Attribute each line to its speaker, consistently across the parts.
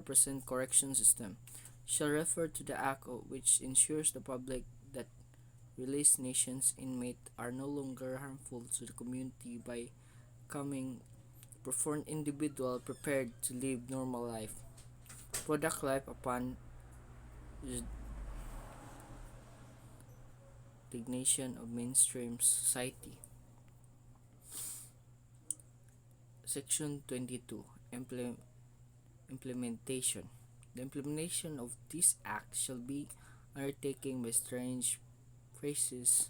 Speaker 1: present correction system shall refer to the act which ensures the public that released nations inmates are no longer harmful to the community by coming for an individual prepared to live normal life, product life upon resignation of mainstream society. Section 22 Implementation. The implementation of this act shall be undertaken by strange phrases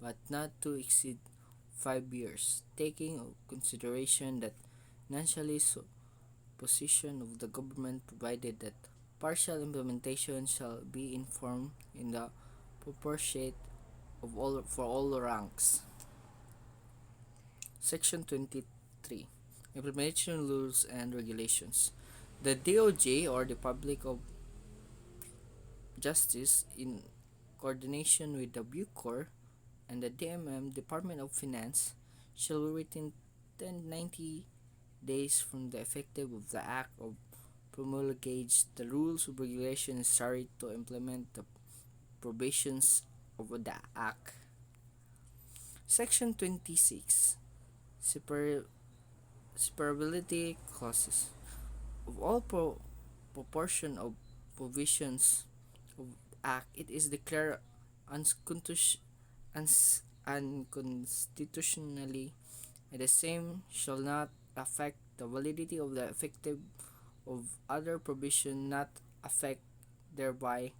Speaker 1: but not to exceed 5 years, taking into consideration that nationalist position of the government provided that partial implementation shall be informed in the proportionate of all for all ranks. Section 23 Implementation Rules and Regulations. The DOJ or the Public of Justice in coordination with the Bucor and the DMM Department of Finance shall be within 90 days from the effective of the act of promulgate the rules of regulation necessary to implement the provisions of the act. Section 26 Separability clauses. Of all proportion of provisions of act, it is declared unconstitutionally, and the same shall not affect the validity of the effective of other provision not affect thereby.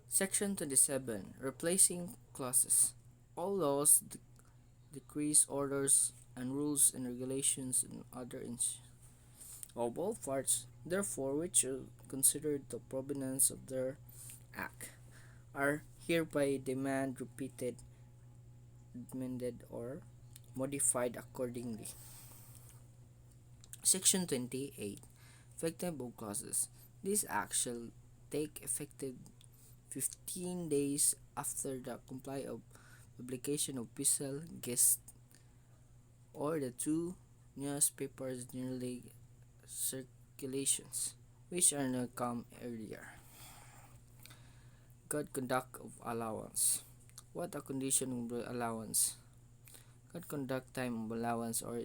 Speaker 1: Section 27 Replacing clauses. All laws, decrees, orders, and rules and regulations and other of all parts, therefore, which are considered the provenance of their act, are hereby demand repeated, amended, or modified accordingly. Section 28 Effective of clauses. This act shall take effective 15 days after the comply of publication of official gazette or the two newspapers generally circulations, which are not come earlier. Good conduct of allowance. What a condition of allowance? Good conduct time of allowance or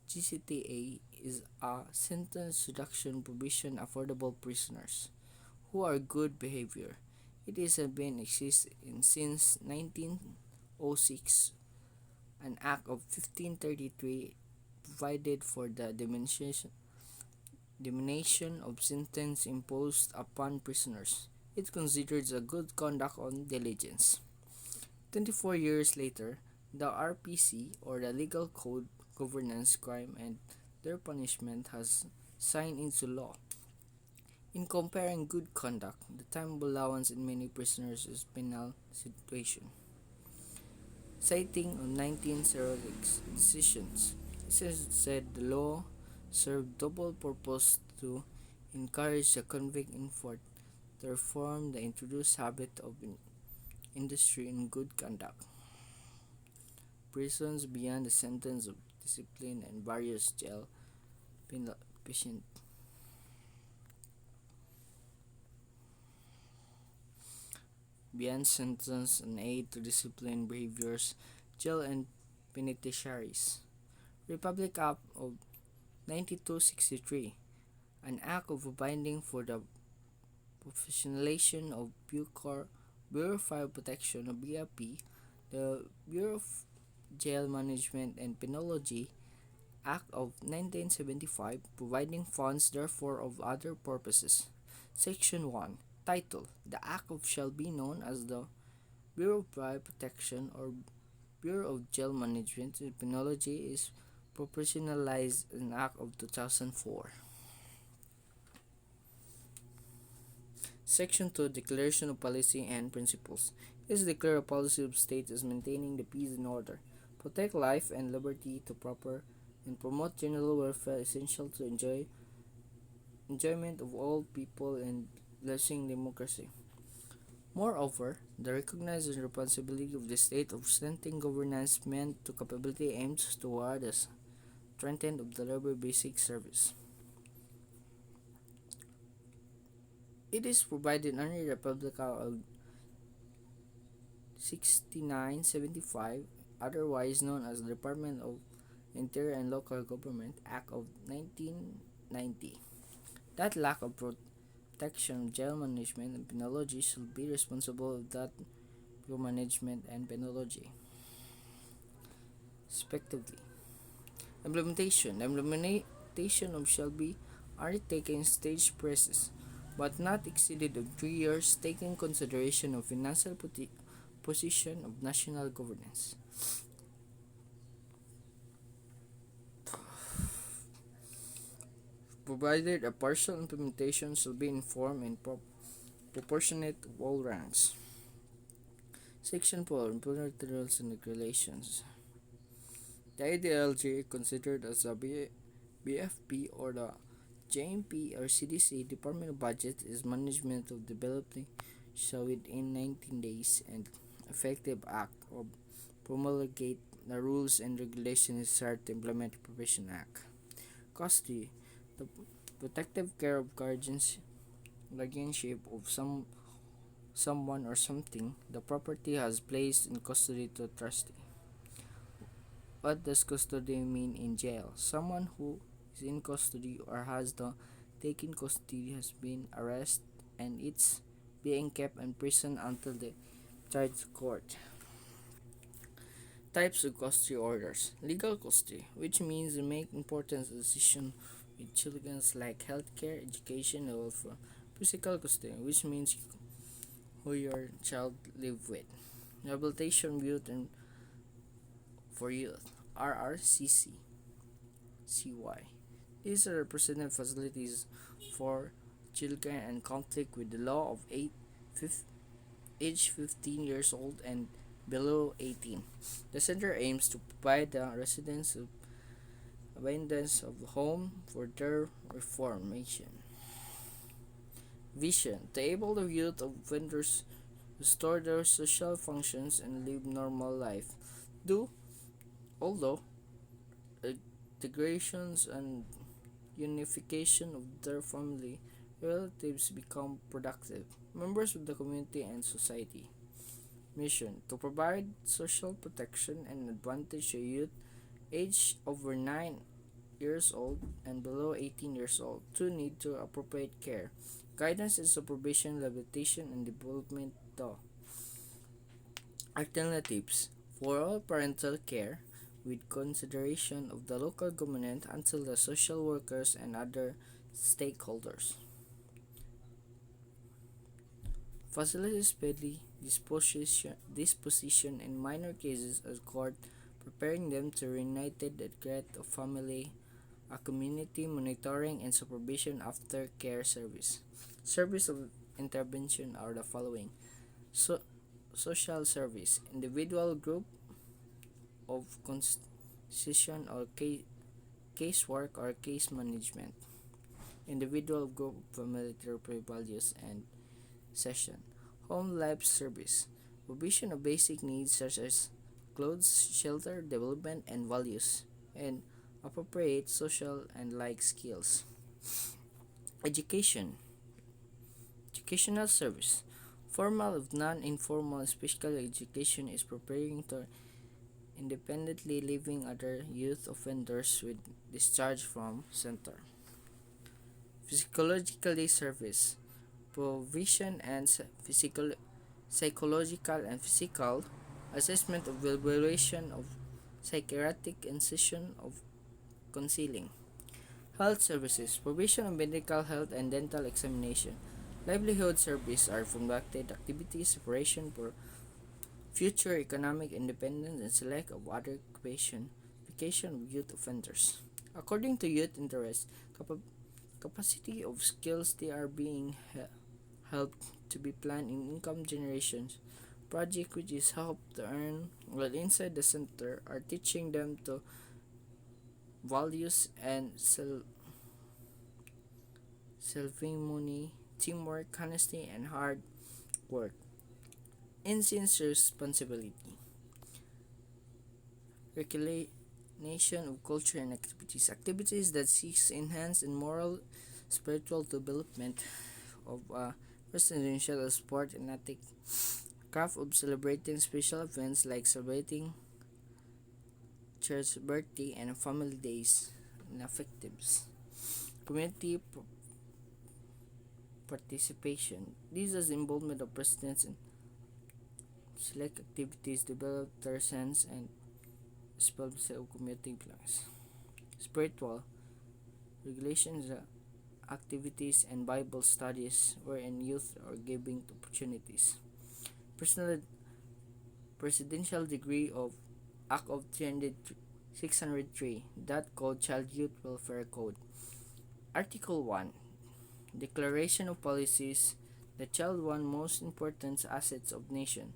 Speaker 1: GCTA is a sentence reduction provision affordable prisoners who are good behavior. It has been exist since 1906. An act of 1533 provided for the diminution of sentence imposed upon prisoners. It considers a good conduct on diligence. 24 years later, the RPC or the Legal Code Governance Crime and their punishment has signed into law. In comparing good conduct, the time of allowance in many prisoners is penal situation. Citing on 1906 decisions, it said the law served double purpose to encourage the convict in fort to reform the introduced habit of industry and good conduct. Prisons beyond the sentence of discipline and various jail patient beyond sentence and aid to discipline behaviors, jail and penitentiaries. Republic Act of 9263, an act of binding for the professionalization of Bureau of Fire Protection or BFP, the Bureau of Jail Management and Penology Act of 1975, providing funds therefore of other purposes. Section 1 Title: The Act of shall be known as the Bureau of Fire Protection or Bureau of Jail Management and Penology is proportionalized in Act of 2004. Section 2 Declaration of Policy and Principles. It is declared a policy of state as maintaining the peace and order, protect life and liberty to proper, and promote general welfare essential to enjoyment of all people and blessing democracy. Moreover, the recognized responsibility of the state of strengthening governance meant to capability aims toward the strengthening of the labor basic service. It is provided under the Republic of 6975, otherwise known as the Department of Interior and Local Government Act of 1990. That lack of protection of jail management and penology should be responsible of that jail management and penology, respectively. Implementation. The implementation of shall be undertaken in stage process, but not exceeded of 3 years, taking consideration of financial position of national governance. Provided a partial implementation shall be informed and proportionate to all ranks. Section 4. Implementary rules and regulations. The IDLG, considered as a BFP or the JMP or CDC Department of Budget, is management of developing shall within 19 days and effective act of promulgate the rules and regulations necessary to implement the Provision Act. Custody. The protective care of guardianship of someone or something the property has placed in custody to a trustee. What does custody mean in jail? Someone who is in custody or has the taken custody has been arrested and it's being kept in prison until the charge court. Types of custody orders. Legal custody, which means to make important decisions with children like healthcare, education, and welfare. Physical custody, which means who your child live with. Rehabilitation youth and for youth, RRCC, CY. These are represented facilities for children in conflict with the law of age 15 years old and below 18. The center aims to provide the residents of abundance of home for their reformation. Vision to enable the youth of offenders restore their social functions and live normal life. Do although integrations and unification of their family relatives become productive members of the community and society. Mission to provide social protection and advantage to youth aged over 9 years old and below 18 years old who need to appropriate care, guidance and supervision, rehabilitation and development. Alternatives for all parental care with consideration of the local government until the social workers and other stakeholders. Facilities speedy disposition in minor cases as court, preparing them to reunited the threat of family, a community monitoring and supervision after care service. Service of intervention are the following: so, social service, individual group of constitution or casework or case management, individual group family therapy values and session, home life service, provision of basic needs such as clothes, shelter, development and values, and appropriate social and like skills. Education, educational service, formal of non-informal special education is preparing to independently living other youth offenders with discharge from center. Psychologically service, provision and physical, psychological and physical assessment of evaluation of psychiatric incision of counseling. Health services, provision of medical health and dental examination. Livelihood service are conducted activities preparation for future economic independence and select of other occupation, vacation of youth offenders. According to youth interest, capacity of skills they are being helped to be planned in income generations project which is helped to earn while inside the center are teaching them to values and self-harmony, teamwork, honesty, and hard work. Incense responsibility. Recognition of culture and activities. Activities that seeks enhance in moral spiritual development of a presidential sport and ethic craft of celebrating special events like celebrating church birthday and family days and effectives. Community participation. This is involvement of presidents in select activities develop their sense and spell of community plans. Spiritual regulations, activities, and Bible studies wherein youth are given opportunities. Personal presidential degree of Act of 603 that called Child Youth Welfare Code. Article 1 Declaration of Policies. The child one most important assets of nation.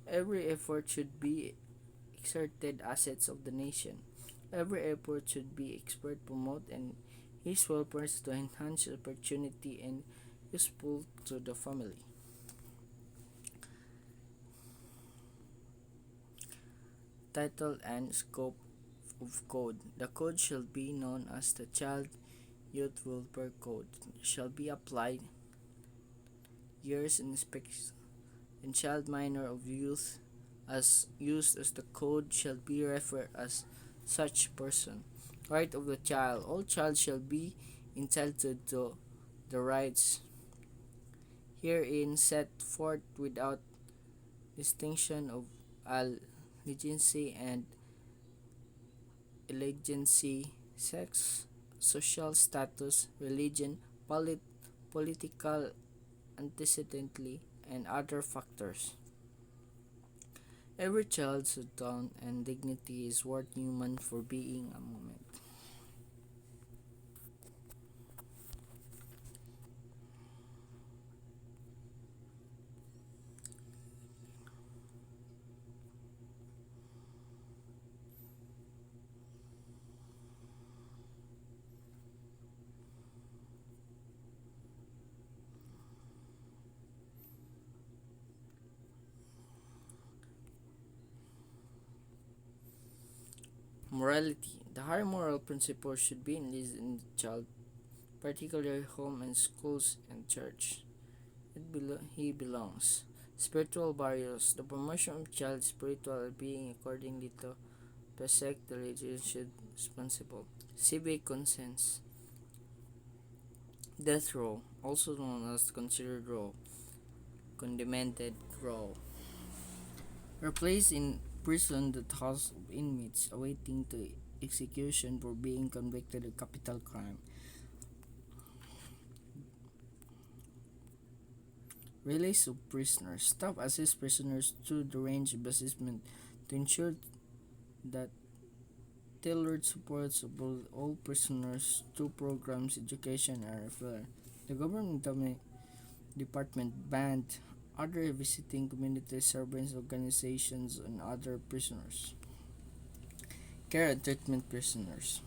Speaker 1: Every effort should be exerted assets of the nation. Every effort should be expert promote and his welfare to enhance opportunity and useful to the family. Title and scope of code. The code shall be known as the Child Youth Welfare Code. Shall be applied years in child minor of youth as used as the code shall be referred as such person. Right of the child. All child shall be entitled to the rights herein set forth without distinction of allegiance and allegiance, sex, social status, religion, political antecedently, and other factors. Every child's tone and dignity is worth human for being a moment. Morality. The higher moral principles should be enlisted in the child, particularly home and schools and church. He belongs. Spiritual barriers. The promotion of child's spiritual being accordingly to perfect the religion should be responsible. Civic conscience. Death row, also known as considered row, condemned row. Are placed in prison that house of inmates awaiting to execution for being convicted of capital crime. Release of prisoners. Staff assist prisoners through the range of assessment to ensure that tailored supports of all prisoners through programs, education, and referral. The government department banned other visiting community service organizations and other prisoners. Care and treatment prisoners.